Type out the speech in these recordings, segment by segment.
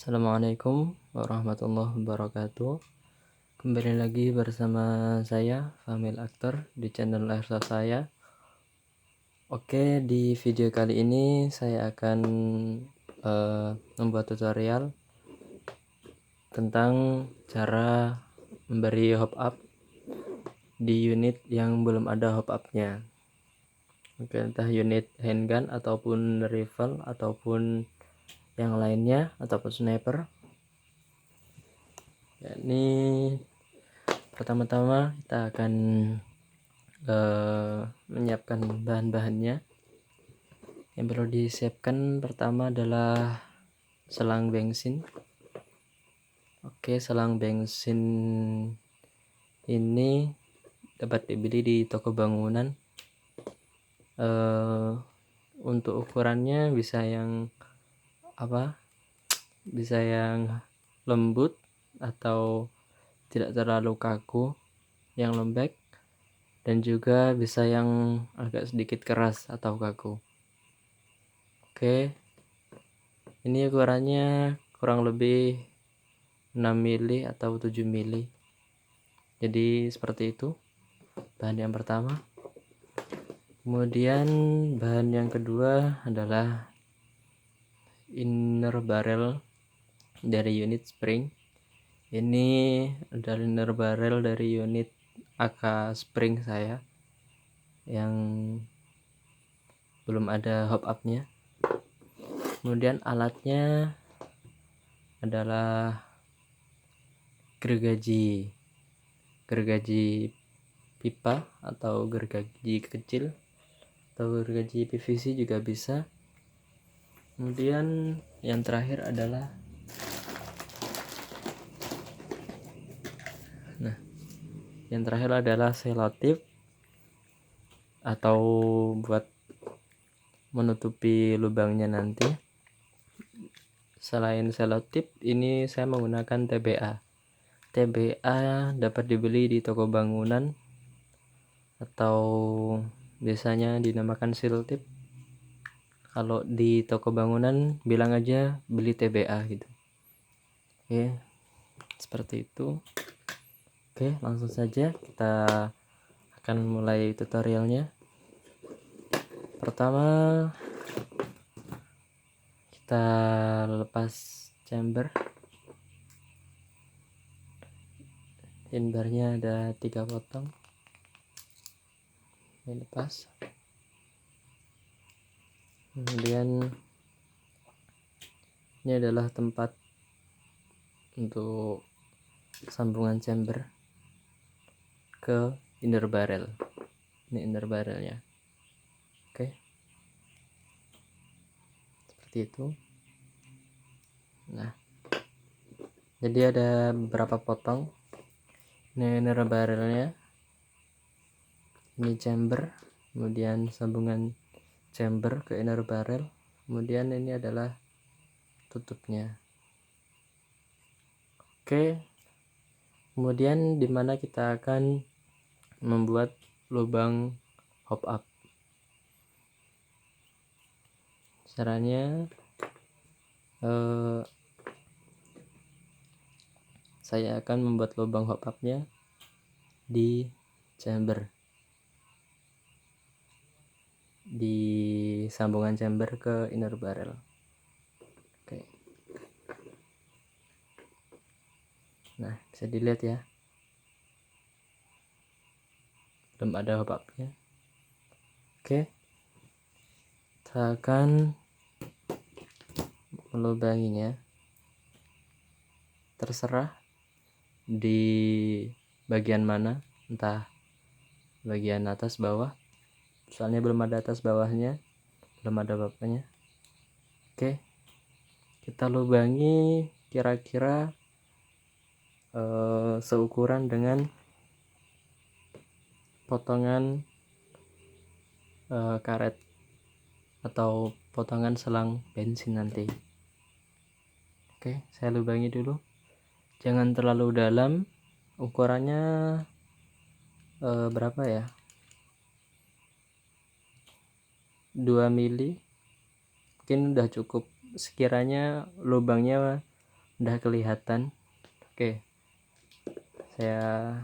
Assalamualaikum warahmatullahi wabarakatuh. Kembali lagi bersama saya Famil Aktor di channel Airsoft saya. Oke, di video kali ini saya akan membuat tutorial tentang cara memberi hop up di unit yang belum ada hop upnya. Oke, entah unit handgun ataupun rifle ataupun yang lainnya ataupun sniper. Ya, ini pertama-tama kita akan menyiapkan bahan-bahannya. Yang perlu disiapkan pertama adalah selang bensin. Oke, selang bensin ini dapat dibeli di toko bangunan. Untuk ukurannya bisa yang bisa yang lembut atau tidak terlalu kaku, yang lembek, dan juga bisa yang agak sedikit keras atau kaku. Oke, ini ukurannya kurang lebih 6 mili atau 7 mili. Jadi seperti itu bahan yang pertama. Kemudian bahan yang kedua adalah inner barrel dari unit spring. Ini adalah inner barrel dari unit AK spring saya yang belum ada hop upnya. Kemudian alatnya adalah gergaji pipa atau gergaji kecil atau gergaji PVC juga bisa. Kemudian yang terakhir adalah selotip atau buat menutupi lubangnya nanti. Selain selotip, ini saya menggunakan TBA. TBA dapat dibeli di toko bangunan atau biasanya dinamakan siltip. Kalau di toko bangunan bilang aja beli TBA gitu. Oke, seperti itu. Oke, langsung saja kita akan mulai tutorialnya. Pertama kita lepas chamber. Chambernya ada 3 potong. Ini lepas. Kemudian ini adalah tempat untuk sambungan chamber ke inner barrel. Ini inner barrelnya. Oke, seperti itu. Nah, jadi ada beberapa potong. Ini inner barrelnya, ini chamber, kemudian sambungan chamber ke inner barrel, kemudian ini adalah tutupnya. Oke, kemudian dimana kita akan membuat lubang hop up. Caranya saya akan membuat lubang hop upnya di chamber, di sambungan chamber ke inner barrel. Oke, nah bisa dilihat ya, belum ada hop upnya. Oke, kita akan melubanginya, terserah di bagian mana, entah bagian atas bawah, soalnya belum ada atas bawahnya, belum ada bapaknya. Oke, kita lubangi kira-kira seukuran dengan potongan karet atau potongan selang bensin nanti. Oke, saya lubangi dulu, jangan terlalu dalam. Ukurannya berapa ya, 2 mili mungkin udah cukup. Sekiranya lubangnya udah kelihatan. Oke, saya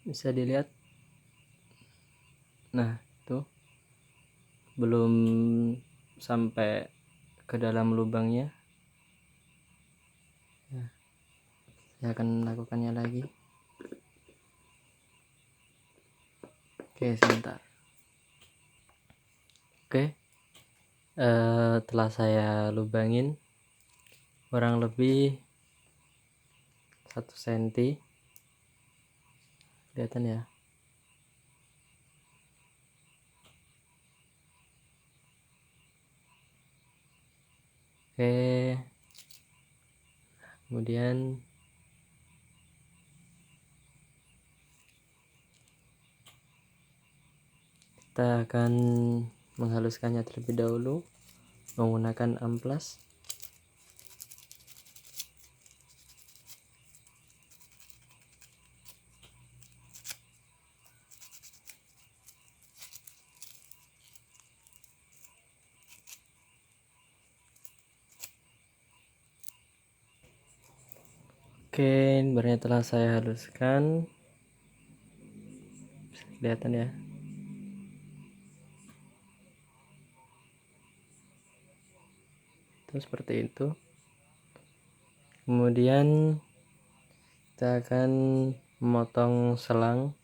bisa dilihat. Nah, tuh belum sampai ke dalam lubangnya. Nah, saya akan melakukannya lagi. Oke, sebentar. Oke, telah saya lubangin kurang lebih 1 cm. Kelihatan ya. Oke, kemudian kita akan menghaluskannya terlebih dahulu menggunakan amplas. Oke, barnya telah saya haluskan. Bisa kelihatan ya. Itu seperti itu. Kemudian kita akan memotong selang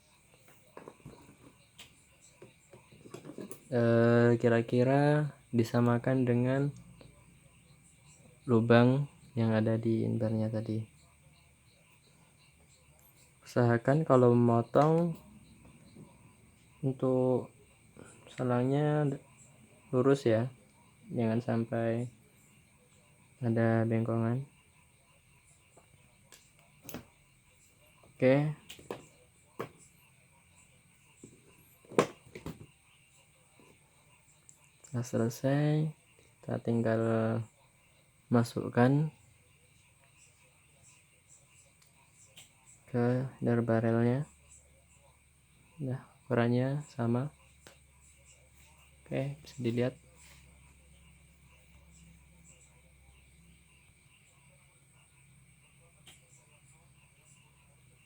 kira-kira disamakan dengan lubang yang ada di inbarnya tadi. Usahakan kalau memotong untuk selangnya lurus ya, jangan sampai ada bengkongan. Oke, setelah selesai kita tinggal masukkan ke dar barelnya. Nah, ukurannya sama. Oke, bisa dilihat.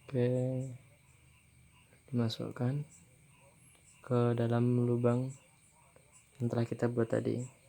Oke, dimasukkan ke dalam lubang yang telah kita buat tadi.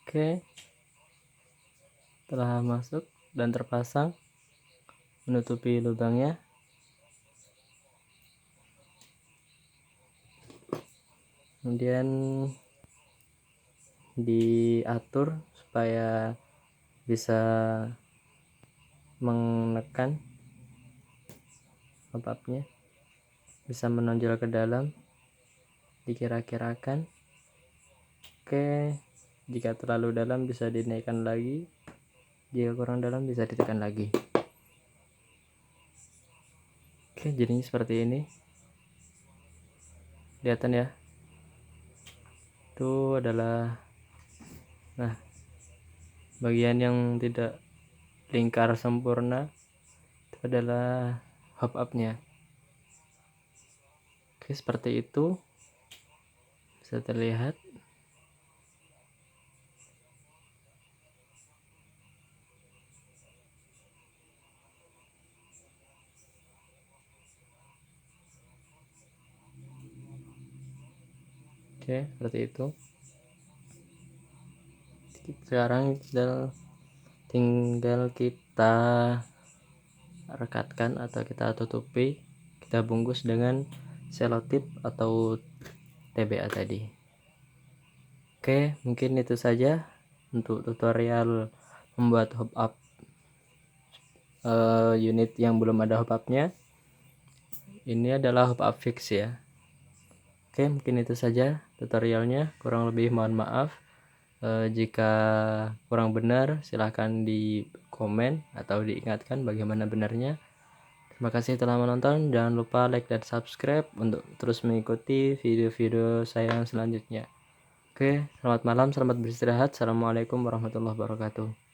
Oke, telah masuk dan terpasang menutupi lubangnya. Kemudian diatur supaya bisa menekan pop-up-nya, bisa menonjol ke dalam, dikira-kirakan. Oke, jika terlalu dalam bisa dinaikkan lagi, jika kurang dalam bisa ditekan lagi. Oke, jadinya seperti ini. Kelihatan ya, itu adalah, nah, bagian yang tidak lingkar sempurna itu adalah hop up-nya. Oke, seperti itu bisa terlihat. Oke, seperti itu. Sekarang tinggal kita rekatkan atau kita tutupi, kita bungkus dengan selotip atau TBA tadi. Oke, mungkin itu saja untuk tutorial membuat hop up unit yang belum ada hop upnya. Ini adalah hop up fix ya. Oke, mungkin itu saja tutorialnya, kurang lebih mohon maaf. Jika kurang benar silahkan di komen atau diingatkan bagaimana benarnya. Terima kasih telah menonton, jangan lupa like dan subscribe untuk terus mengikuti video-video saya yang selanjutnya. Oke, selamat malam, selamat beristirahat. Assalamualaikum warahmatullahi wabarakatuh.